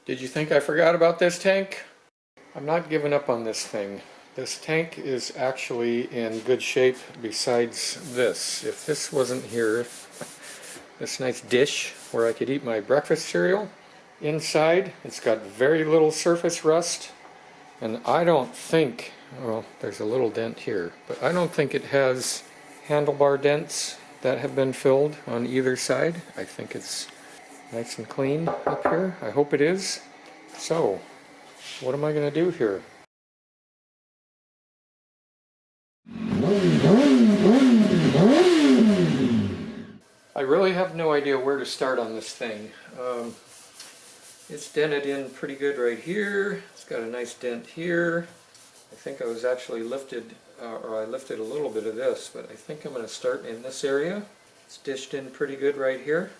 Did you think I forgot about this tank? I'm not giving up on this thing. This tank is actually in good shape besides this. If this wasn't here, this nice dish where I could eat my breakfast cereal, inside it's got very little surface rust, and I don't think, well, there's a little dent here, but I don't think it has handlebar dents that have been filled on either side. I think it's nice and clean up here. I hope it is. So, what am I going to do here? I really have no idea where to start on this thing. It's dented in pretty good right here. It's got a nice dent here. I think I was actually lifted, or I lifted a little bit of this, but I think I'm going to start in this area. It's dished in pretty good right here.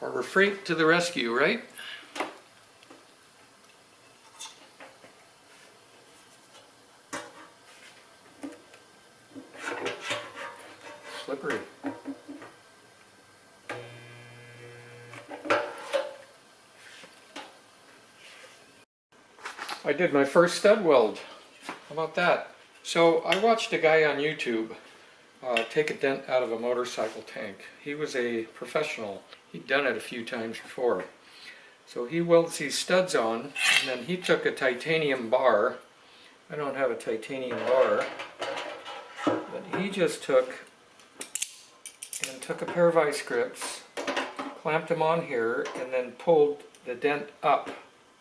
Harbor Freight to the rescue, right? Slippery. I did my first stud weld. How about that? So I watched a guy on YouTube take a dent out of a motorcycle tank. He was a professional. He'd done it a few times before. So he welds these studs on, and then he took a titanium bar. I don't have a titanium bar, but he just took a pair of vice grips, clamped them on here, and then pulled the dent up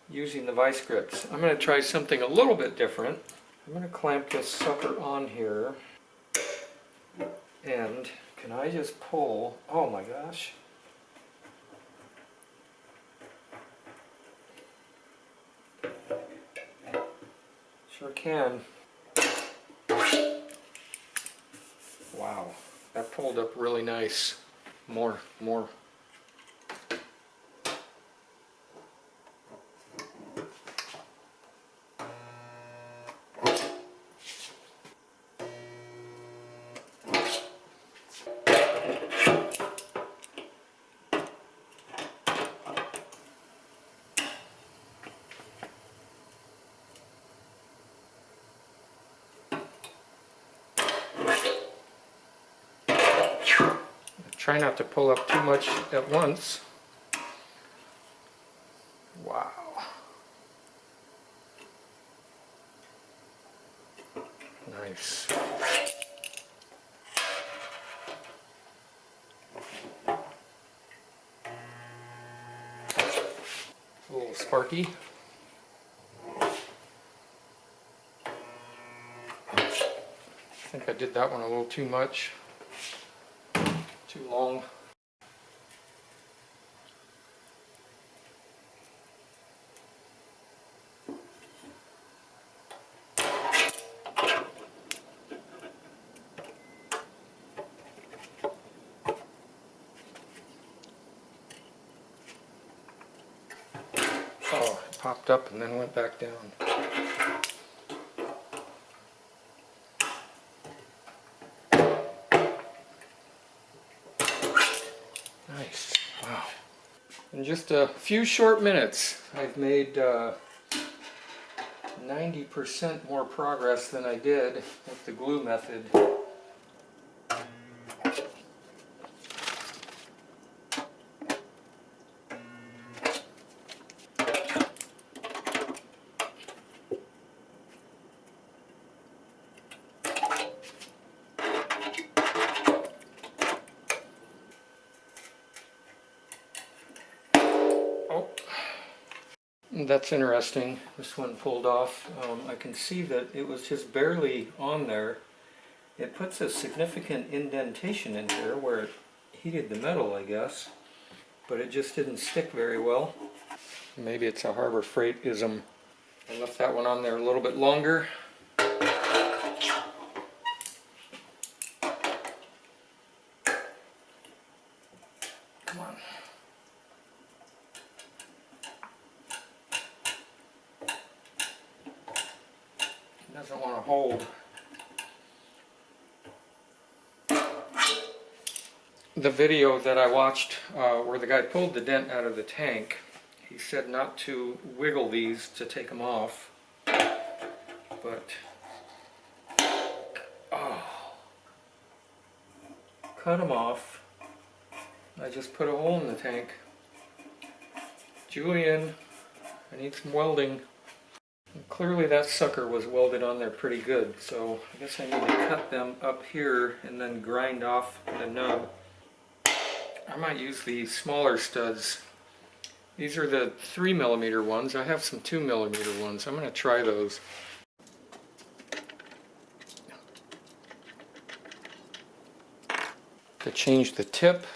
using the vice grips. I'm going to try something a little bit different. I'm going to clamp this sucker on here, and can I just pull, oh my gosh. Sure can. Wow, that pulled up really nice. More. Try not to pull up too much at once. Wow. Nice. A little sparky. I think I did that one a little too much. Too long. Oh, it popped up and then went back down. Nice. Wow. In just a few short minutes, I've made 90% more progress than I did with the glue method. That's interesting. This one pulled off. I can see that it was just barely on there. It puts a significant indentation in here where it heated the metal, I guess, but it just didn't stick very well. Maybe it's a Harbor Freight-ism. I left that one on there a little bit longer. Come on. Doesn't want to hold. The video that I watched where the guy pulled the dent out of the tank, he said not to wiggle these to take them off, but cut them off. I just put a hole in the tank. Julian, I need some welding. And clearly that sucker was welded on there pretty good, so I guess I need to cut them up here and then grind off the nub. I might use the smaller studs. These are the 3mm ones. I have some 2mm ones. I'm going to try those. To change the tip.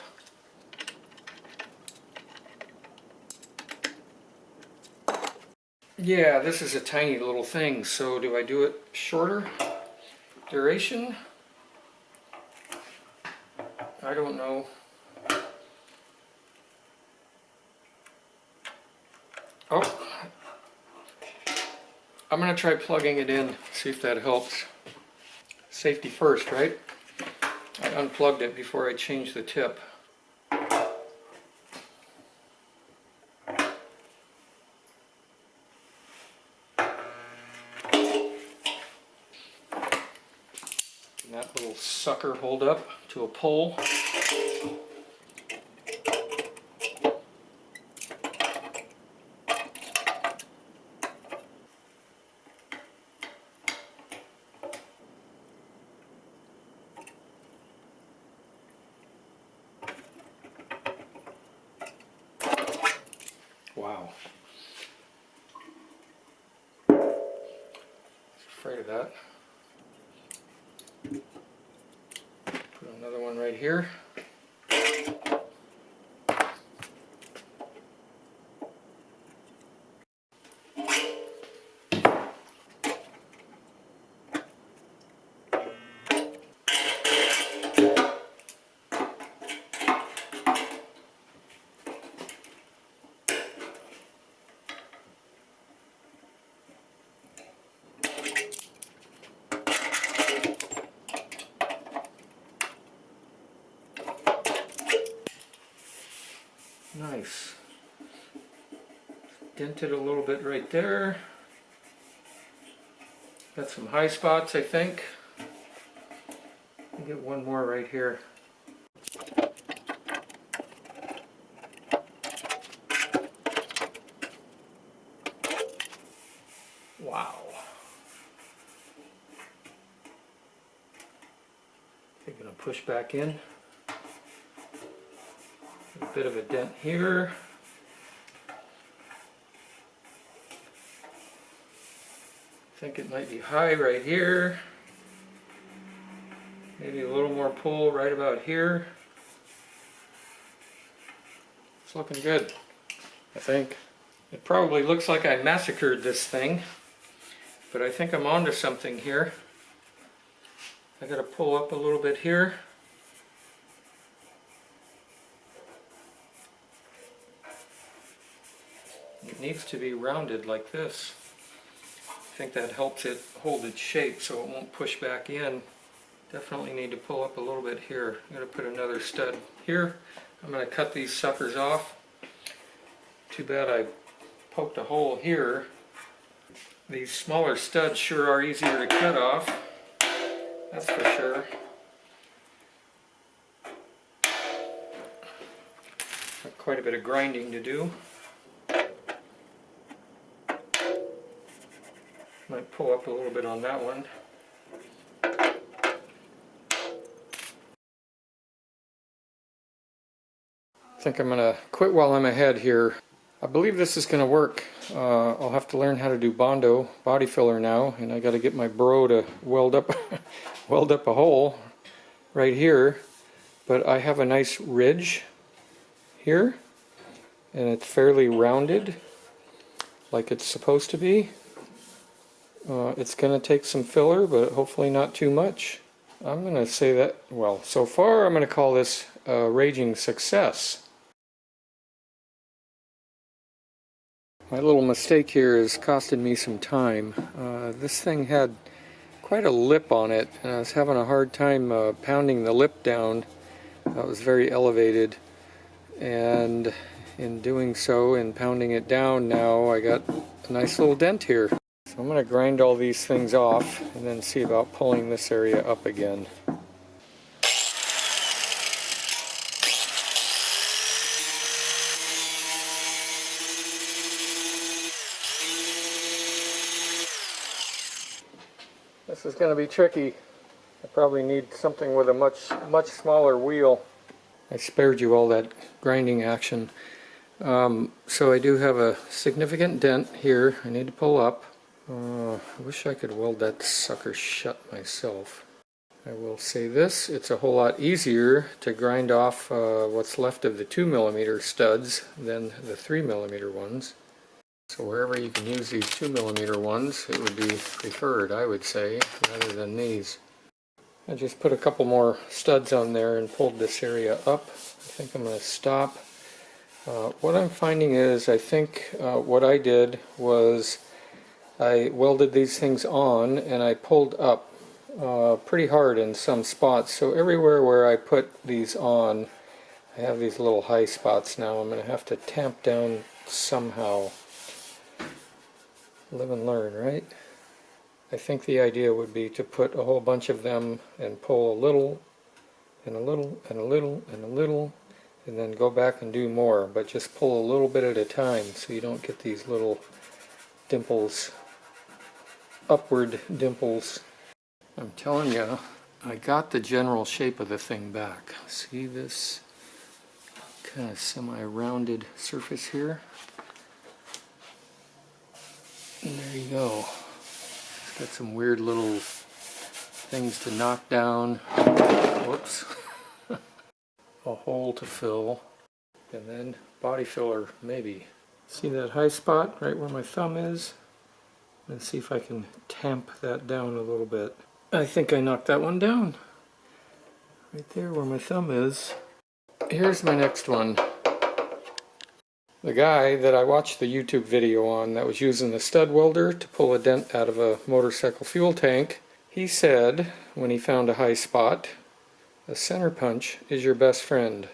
Yeah, this is a tiny little thing, so do I do it shorter duration? I don't know. Oh, I'm going to try plugging it in, see if that helps. Safety first, right? I unplugged it before I changed the tip. Can that little sucker hold up to a pole? Wow. I was afraid of that. Put another one right here. Nice. Dented a little bit right there. Got some high spots, I think. I'll get one more right here. Wow. I'm going to push back in. A bit of a dent here. I think it might be high right here. Maybe a little more pull right about here. It's looking good, I think. It probably looks like I massacred this thing, but I think I'm onto something here. I gotta pull up a little bit here. It needs to be rounded like this. I think that helps it hold its shape so it won't push back in. Definitely need to pull up a little bit here. I'm going to put another stud here. I'm going to cut these suckers off. Too bad I poked a hole here. These smaller studs sure are easier to cut off. That's for sure. Got quite a bit of grinding to do. Might pull up a little bit on that one. I think I'm going to quit while I'm ahead here. I believe this is going to work. I'll have to learn how to do Bondo body filler now, and I got to get my bro to weld up a hole right here. But I have a nice ridge here, and it's fairly rounded like it's supposed to be. It's going to take some filler, but hopefully not too much. I'm going to say that, well, so far I'm going to call this a raging success. My little mistake here has costed me some time. This thing had quite a lip on it, and I was having a hard time pounding the lip down. It was very elevated, and in doing so, in pounding it down now, I got a nice little dent here. So I'm going to grind all these things off and then see about pulling this area up again. This is going to be tricky. I probably need something with a much smaller wheel. I spared you all that grinding action. So I do have a significant dent here. I need to pull up. I wish I could weld that sucker shut myself. I will say this, it's a whole lot easier to grind off what's left of the 2mm studs than the 3mm ones. So wherever you can use these 2mm ones, it would be preferred, I would say, rather than these. I just put a couple more studs on there and pulled this area up. I think I'm going to stop. What I'm finding is, I think what I did was I welded these things on and I pulled up pretty hard in some spots. So everywhere where I put these on, I have these little high spots now. I'm going to have to tamp down somehow. Live and learn, right? I think the idea would be to put a whole bunch of them and pull a little and a little and a little and a little, and then go back and do more, but just pull a little bit at a time so you don't get these little dimples, upward dimples. I'm telling you, I got the general shape of the thing back. See this kind of semi-rounded surface here? And there you go. It's got some weird little things to knock down. Whoops. A hole to fill. And then body filler, maybe. See that high spot right where my thumb is? Let's see if I can tamp that down a little bit. I think I knocked that one down. Right there where my thumb is. Here's my next one. The guy that I watched the YouTube video on that was using the stud welder to pull a dent out of a motorcycle fuel tank, he said when he found a high spot, a center punch is your best friend.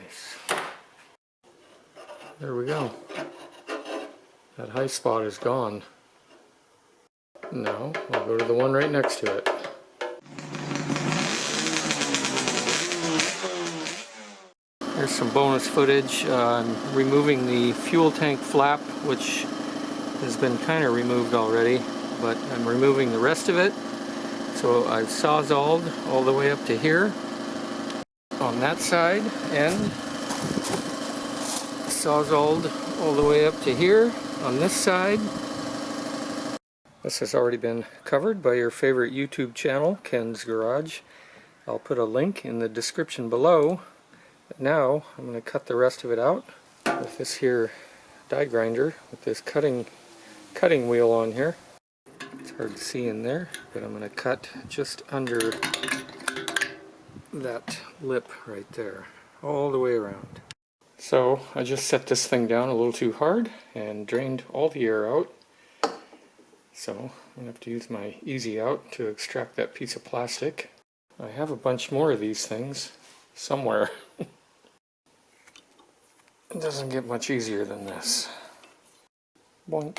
Nice. There we go. That high spot is gone. Now I'll go to the one right next to it. Here's some bonus footage. I'm removing the fuel tank flap, which has been kind of removed already, but I'm removing the rest of it. So I've sawzalled all the way up to here on that side, and sawzalled all the way up to here on this side. This has already been covered by your favorite YouTube channel, Ken's Garage. I'll put a link in the description below. But now I'm going to cut the rest of it out with this here die grinder with this cutting wheel on here. It's hard to see in there, but I'm going to cut just under that lip right there, all the way around. So I just set this thing down a little too hard and drained all the air out. So I'm going to have to use my Easy Out to extract that piece of plastic. I have a bunch more of these things somewhere. It doesn't get much easier than this. Boink.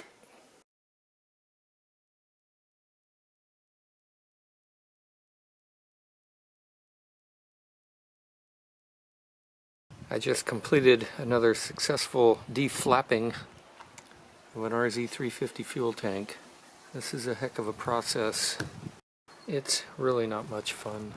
I just completed another successful deflapping of an RZ350 fuel tank. This is a heck of a process. It's really not much fun.